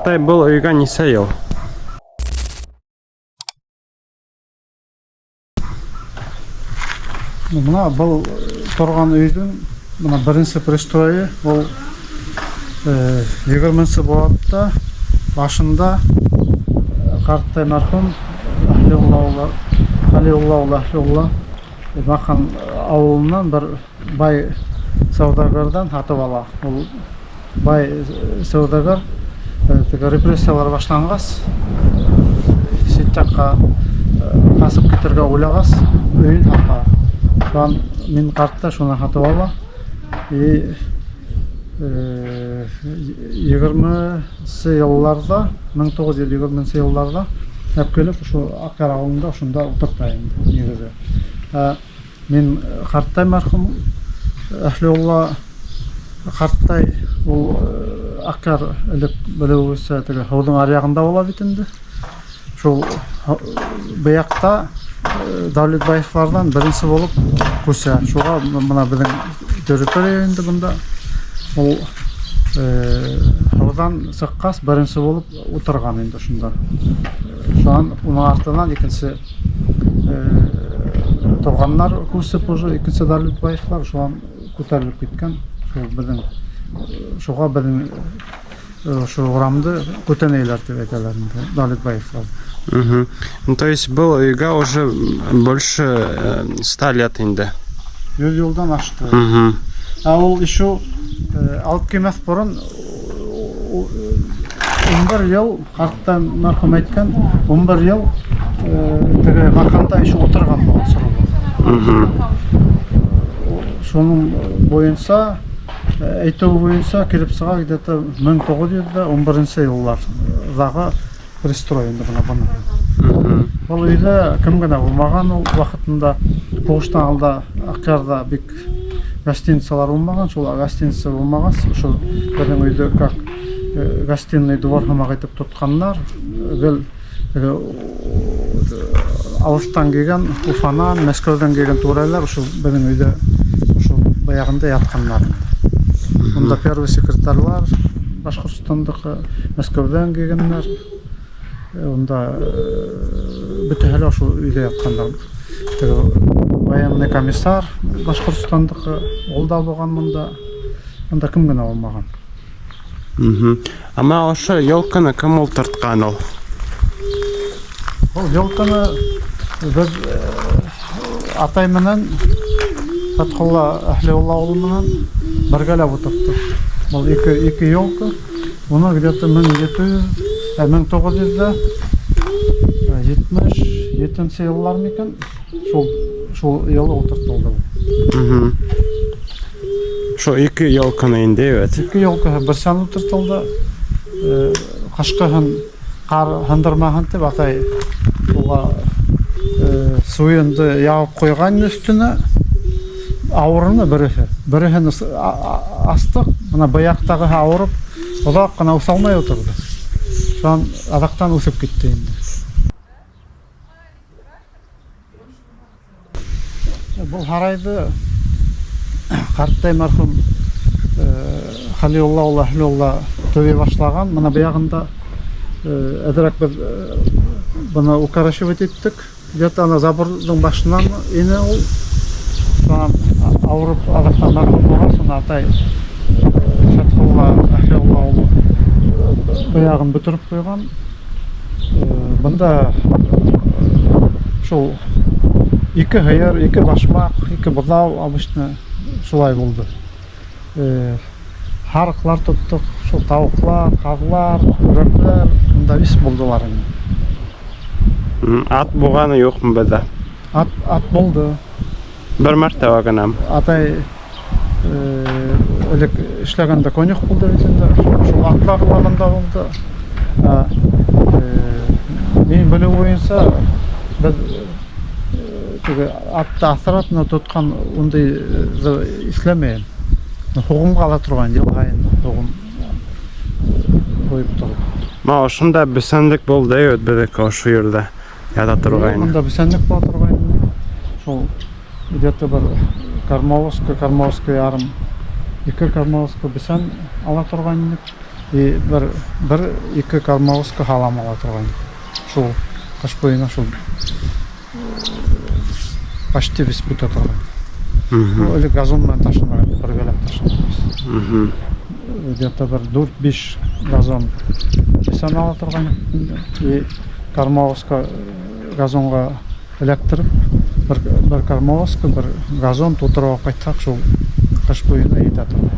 Картай был үйгө несе ел? Мына бұл тұрған үйдің мына бірінші пристройы ол 20-ші болады да башында Қартай марқұм Қалиулла Мақан ауылынан бір бай саудагардан атып ала. Ол бай саудагар репрессиялар башланғас, сет жаққа қасып кетерге ойлағас, үйін тапқа. Соған мен қартта шуны атып ала. 20-ші елларда, 1920-ші елларда әпкеліп Аққар ауылында ұшында ұтыртайын негізі. Мен Қартай марқұм Әхлеулла Қартай ол Аққар іліп білуісі хаудың арияғында бола бетінді. Шол бұяқта Давлетбаевлардан бірінші болып көсе. Шоға мұна біздің көріпер енді бұнда. Ол хаудан сыққас бірінші болып отырған енді ұшында. Соған оның артынан екінші тұрғаннар көсіп уже екінші Давлетбаевлар соған көтеріліп кеткен. Шоға біздің ұрамды көтенейлер деп айталарында Давлетбаевлар. То есть был үйга уже больше 100 лет инде. 100 жылдан ашты. Ол еще алып келмес бұрын 11 ел Қартай марқұм айтқан 11 ел Мақанда еще отырған болды сұрылы. Соның бойынша айтуы бойынша келіп сыға где-то 1911 еллардағы пристройында бұны. Бұл үйді кім ғана болмаған, ол вақытында Қоғыштан алда Аққарда бек гостиницалар болмаған, сол гостиница болмаған, сол бірдің үйді как гостиный двор хамақ етіп тұтқандар, алыстан келген, Уфанан, Мәскеуден келген турайлар, бірдің үйді баяғында ятқандар. Онда первый секретарлар, Башқұртстандық Мәскеуден келгендер, онда бүті әлі ошу үйде ятқандар. Военный комиссар Башқұртстандық олда болған мұнда, онда кім гына болмаған. Ама ошы елканы кім ұлтыртқан ол? Ол елканы біз атай менен Фатхулла Әхлеулла ауылынан біргәләп отырды. Бұл екі елка, оны где-то 1970 еллар мекен сол елі отыртылды. Шо екі елканы инде, өт? Екі елка бір сан отыртылды. Қашқығын қар хандырмаған деп атай суынды яғып қойған үстіне ауырыны біріхін астық, мұна баяқтағы ауырып, ұлақ қана ұсалмай отырды. Соған адақтан өсіп кетті енді. Бұл харайды Қартай марқұм Қалиулла Әхлеулла төбе башлаған. Мұна баяғында әдірек біз бұны укорачивать еттік. Где-то ана забордың башынан ені ол. Соған ауырып адақтан марқұм болған, соны атай Фатхулла Әхлеулла баяғын бүтіріп қойған. Бұнда шол екі ғайыр, екі башмақ, екі бұдау обычно солай болды. Харықлар тұттық, шол тауықлар, қазылар, үрімлер, бұнда ес болдылар. Ат болғаны жоқ мұн бәді? Ат болды. Бір мәрті вағынам? Атай өлік ішләгенде конюх болды ретінде, шол атлағылағында болды. Мен білу бойынша біз атты асыратына тұтқан ондай исләмейін. Хоғымға ала тұрған ел ғайын хоғым қойып тұрып. Ма ошында бісәндік болды өт бедік ошы ерді яда тұрғайын. Онда бісәндік ба тұрғайын. Сол где-то бір Кармаловский ярым, екі Кармаловский бісән ала тұрғайын. И bir iki karmavska halam ала турган. Шул кыш буена шул почти весь бута турган. Или газон менен ташынаган, bir белек ташынабыз. Где-то bir 4-5 газон эсен ала турган. И кармавска газонга электрип, bir кармавска, bir газон тутырып кайтсак, шул кыш буена ете турган.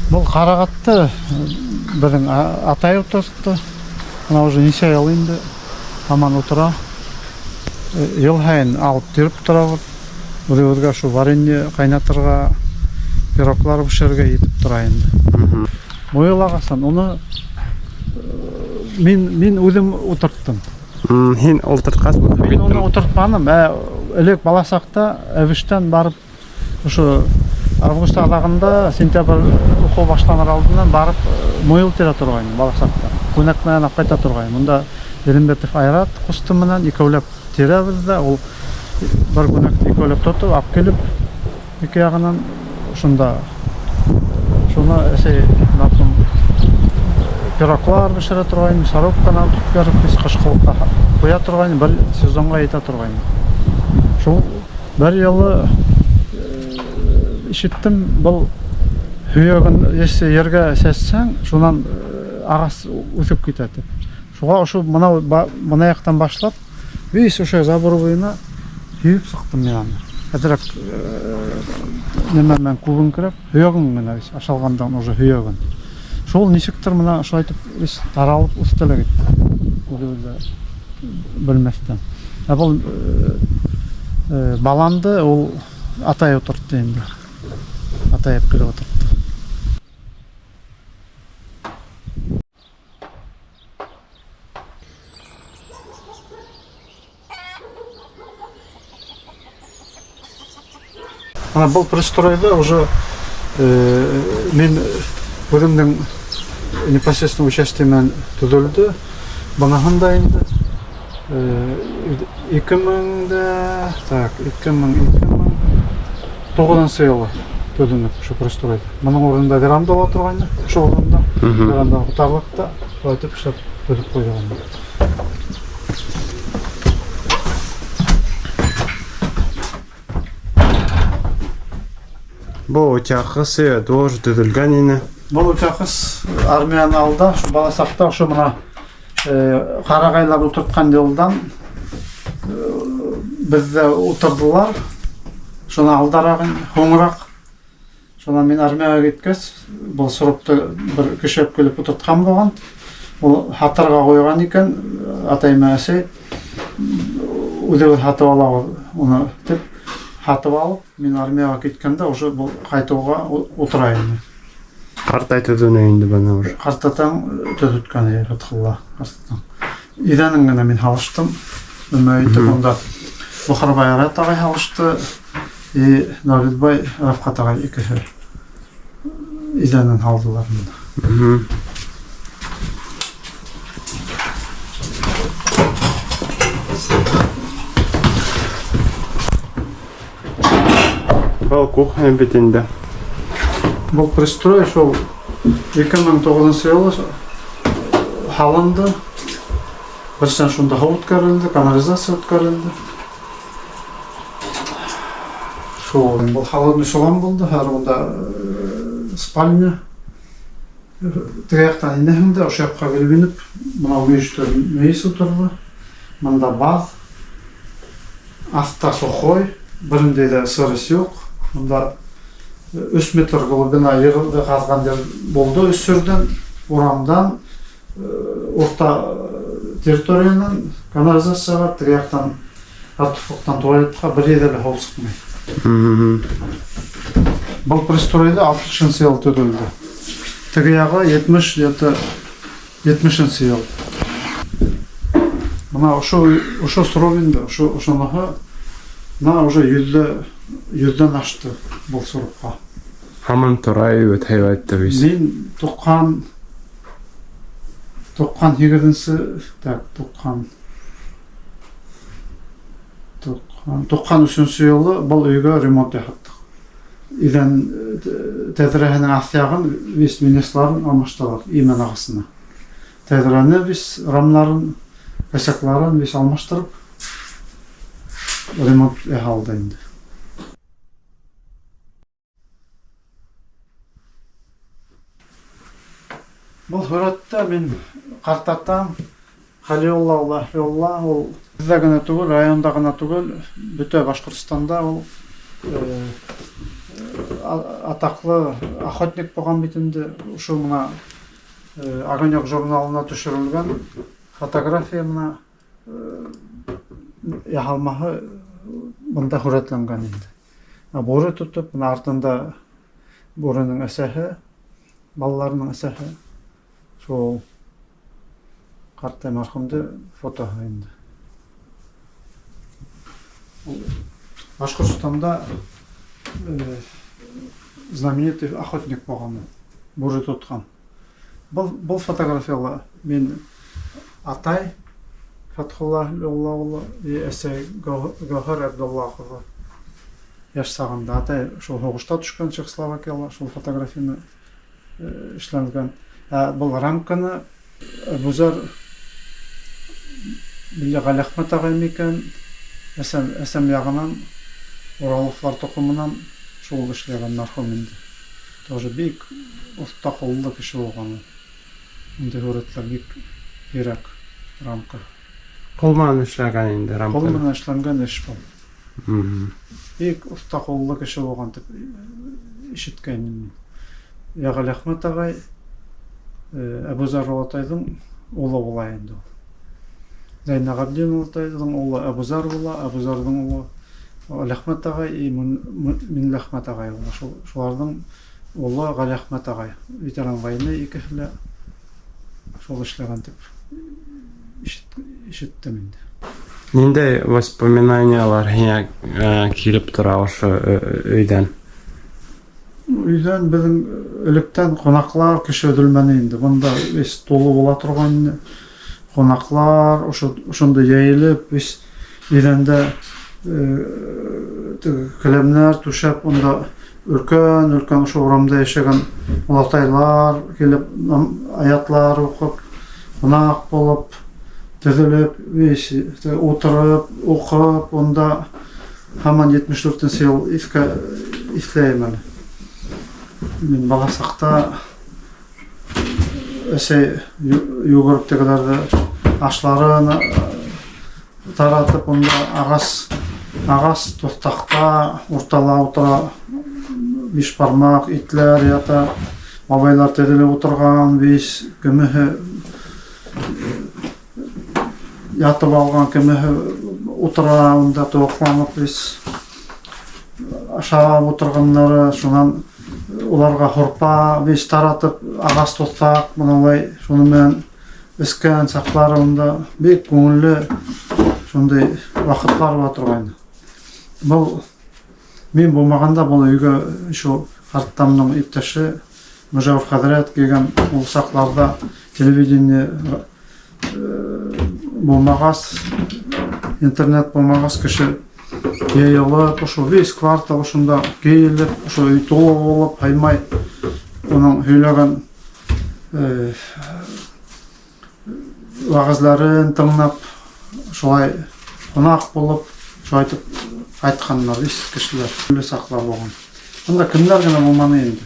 Бұл қарағатты біздің атай отырды. Мына уже неше ел енді аман отыра. Ел сайын алып теріп тұра бұд. Біреуірге шу варенье қайнатырға, пироклар пішерге етіп тұра енді. Мойылағасан, оны мен өзім отырттым. Сен отыртқасың? Мен оны отыртпаным. Әлек баласақта әвіштен барып, август айларында сентябрь оқу баштанар алдынан барып мойыл тере турган баласакта. Көнек менен алып кайта турган. Мында Ерембетов Айрат кусты менен экеулеп теребиз да, ол bir көнекти экеулеп тотуп алып келип эки ягынан ушунда шуна эсей напым пироклар бишире турган, саровканы алып берип биз кышкылыкка куя турган, bir сезонга ете турган. Шул bir жылы işittim, бұл hüyөгін ерге сәссәң, шунан ағас өтіп кетеді. Шуға ұшу мұна яқтан башлап, вейс ұшы забыр бойына хүйіп сұқтым мен аны. Әдірек немен кубын кіріп, hüyөгін мен ашалғандан ұжы hüyөгін. Шол нешіктір мұна ұшы айтып, таралып ұстылы кетті. Білместен. Бұл баланды ол атай отырды енді. Атайып келіп отырды. Бұл пристройда уже мен өзімнің непосредственно участиемен түзілді. Бұнағында енді 2009 жылы төдініп ұшы пристройды. Мұның орында веранда ола тұрғанды, ұшы орында веранда ұтарлықта өтіп ұшып өтіп қойғанды. Бұл өтеақысы тоже түзілген ені? Бұл өтеақыс армияны алда, баласақта ұшы мұна қарағайлар отыртқан елдан бізді отырдылар. Шона алдарағын хоңырақ. Шона мен армияға кеткес, бұл сұрыпты бір кішеп келіп отыртқан болған. Ол хаттарға қойған екен, атайма әсей, өдегі хатып алауы, оны деп хатып алып, мен армияға кеткенде уже бұл қайтуға отырайын. Қартай түзіне енді бәні ұр? Қартатан түзіткені ертқылла. Иданын ғана мен халыштым. Өмөйті бұнда Бұқарбай Арат ағай халышты. И Давидбай Рафқат ағай екінші иданын халдылар мұнда. Бұл кухня бетінде? Бұл пристрой шол 2009 жылы халынды. Бірістен шында хау өткәрілді, канализация өткәрілді. Бұл халыны шолан болды, әрі онда спальня. Тіректен инегінде, ұшы яққа келбеніп, мұна мейіс отырды. Мұнда баз, астта сухой, бірінде де сырыс жоқ. Мұнда 3 метр глубина еғілді қазған жер болды үсірден, орамдан, орта территориядан, канализацияға, тіректен, артықлықтан туалетқа бір еділі хол sıkмайды. Бұл пристройда 60 ел төтілді. Тірияғы 70 ел. Мұна ұшы сұровинді, ұшынаға, мұна уже yüzden ашты бұл сұровқа. Хаман тұрай өтәй айтты бейсі? Мен тұққан егірдінсі, тұққан 93 жылы бұл үйге ремонт яһаттык. Иден тәҙрәһенең астягын вис минесларын алмаштылар имен агысына. Тәҙрәне вис рамларын, кәсәкләрен вис алмаштырып ремонт яһалды инде. Бұл суратта мен картаттам Халиулла ул бездә генә түгел, районда гына түгел, бүтә Башкортстанда ул атаклы охотник булган бит инде. Ушул мына Огонек журналына төшерелгән фотография мына яһалмаһы монда сурәтләнгән инде. Буры тотып, мына артында бурының әсәһе, балаларының әсәһе. Шул карта мархумды фотоһы инде. Башкортстанда знаменитый охотник булган, буры тоткан. Бұл фотографияла мен атай Фатхулла улы әсәй Гәүһәр Абдуллахова яш сагында. Атай шул һугышта төшкән Чехословакияга, шул фотографияны эшләнгән. Бұл рамканы Әбузар Билли Гали Әхмәт агай микән әсәм ягынан Ураловлар токымынан шул эшләгән мәрхүм инде. Тоже бик оста куллы кеше булган. Инде хүрәтләр бик ирак рамка. Колман эшләгән инде рамка. Колман эшләнгән эш бу. Бик оста куллы кеше булган дип ишеткән. Ягали Әхмәт агай Әбузар Атайдың улы була инде. Зәйнә Габдин Атайдың улы Әбузар була, Әбузарның улы Әхмәт агай и Мин Әхмәт агай. Шуларның улы Гали Әхмәт агай. Ветеран войны икәһле шул эшләгән дип ишеттем инде. Ниндәй воспоминаниялар һиңа килеп тора ошо өйдән? Өйдән безнең электән конаклар кеше өдөлмәне инде. Монда весь тулы була торган конаклар, ошонда яйылып, весь идәндә келәмнәр түшәп, онда өлкән ошо урамда яшәгән олатайлар килеп, аятлар укып, кунак булып, төзелеп, весь утырып, укып, онда һаман 74-нче ел ифләйм әле. Мен бала сакта әсәй югырып тегеләрдә ашларын таратып, онда агас тостакта уртала утыра, биш бармак итләр ята, бабайлар тезелеп утырган, биш көмеһе ятып алган көмеһе утыра, онда токланып, биш ашап утырганнары, шунан уларга хорпа биш таратып, агас тостак, мыналай шуны менән искән сакларында бик күңелле шундай вакытлар бар торган. Бұл мен булмаганда бұл өйгө шу карттамның иптәше Мужавир хәзрәт килгән ул сакларда телевидение булмагас, интернет булмагас, кеше яйылып, ошо весь квартал ошонда киелеп, ошо үй толы булып, хаймай оның һөйләгән вагызларын тыңлап, шулай кунак булып, шулай айтып айтканнар вис кешеләр, үле саклар булган. Анда кемнәр генә булманы инде.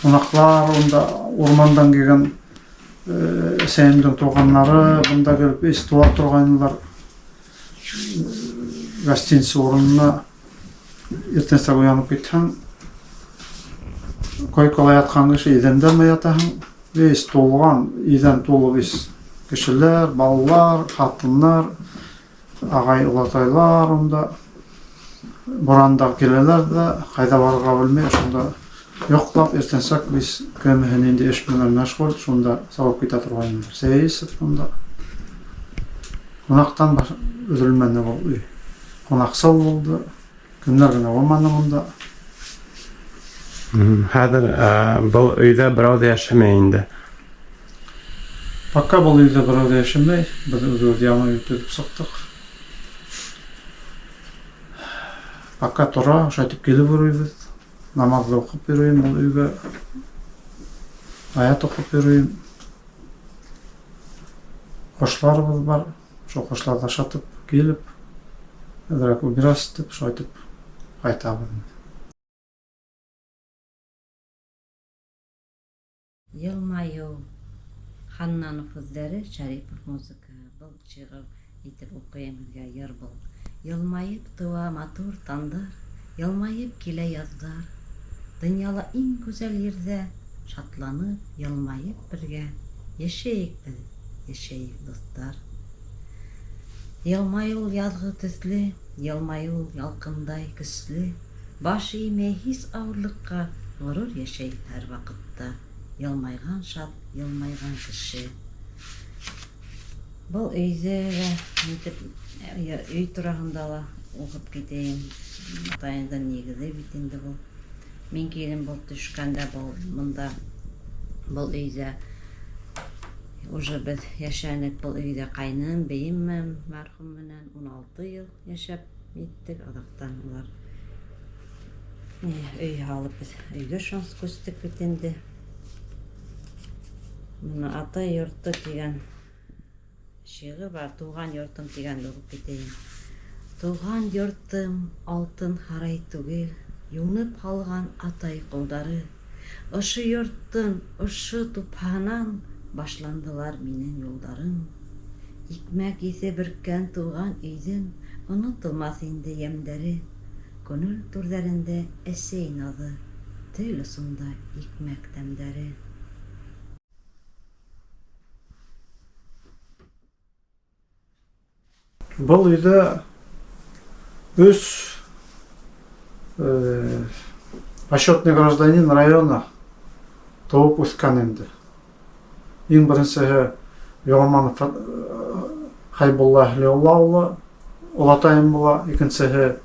Кунаклар, онда урмандан килгән Сәйимдин туганнары, бунда келип эстулап турганлар. Гостиница орнына эртеңсе уянып кетсең, койкада яткан кеше идәндәме ятаһың, весь толган, идән толы весь кешеләр, балалар, хатыннар, агай улатайлар, онда буранда киләләр дә, кайда барырга белмәй, шунда yoklап, ertensek biz kömühün indi eş bilen meşgul, şunda sabah kita turgan seyisip, şunda konaktan ödülmende bu uy. Konaksal oldu, günler güne olmadı bunda. Hazır bu uyda birov da yaşamay indi. Bakka bu uyda birov da yaşamay, biz o'zimiz yama yutib chiqdik. Пока тура шайтып келіп өрөйбіз. Намазды оқып берейін бұл үйге. Аят оқып берейін. Қошларымыз бар. Шо қошларда шатып келіп, әдірек убирас деп шайтып қайтабыз. Yılmayu Hannanov izleri Şaripov muzika был чыгып итеп укыймызга йыр был. Yılmayıp туа матур тандар, yılmayıp килә яздар. Дөньяла иң güzel yerдә шатланып, yılmayıp бергә яшәйек без, яшәйек достар. Yılмай ул язгы төсле, yılмай ул ялкындай көчле. Баш иймәй һис авырлыкка, горур яшәй һәр вакытта. Yılmaygan şat, yılmaygan kişi. Бұл өйде өй турагында ла оқып кетейін. Атайында негізі битенде бұл. Мен келін бұл түшкәндә бұл мында бұл өйде уже біз яшәнек бұл өйде қайным, бейіммем мәрхүм менен 16 ел яшәп еттік. Адақтан олар өй алып біз өйге шанс көстік битенде. Мұны ата йорты деген шиғыр бар, туған йортым деген оқып кетейін. Туған йортым алтын харай түгел, юнып қалған атай қолдары. Ұшы йорттың, ұшы тупанан башландылар менің yolдарым. Икмәк есе біркен туған үйдің, ұнытылмас инде емдері. Көңіл түрдерінде әсей назы, тел ұсында икмәк тәмдері. Бұл үйде өз почетный гражданин района туып өскен енді. Ең бірінші Йоғаманов Хайбулла Ахлеуллаұлы, Олатайым бола, екіншісі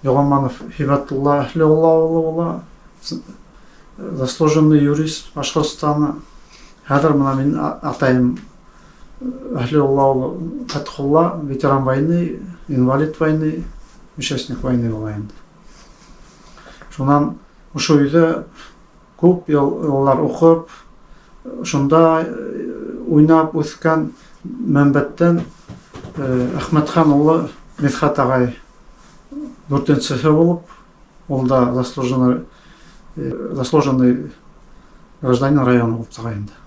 Йоғаманов Хибатулла Ахлеуллаұлы бола, заслуженный юрист Башқұртстаны. Хәдір мұна мен атайым Ахлеуллаұлы Фатхулла, ветеран войны, инвалид войны, участник войны бола енді. Шонан ұшы үйде көп еллар оқып, шында ойнап өскен мәнбәттен Ахметхан ұлы Медхат ағай 4-ші болып, ол да заслуженный гражданин района болып сағайынды.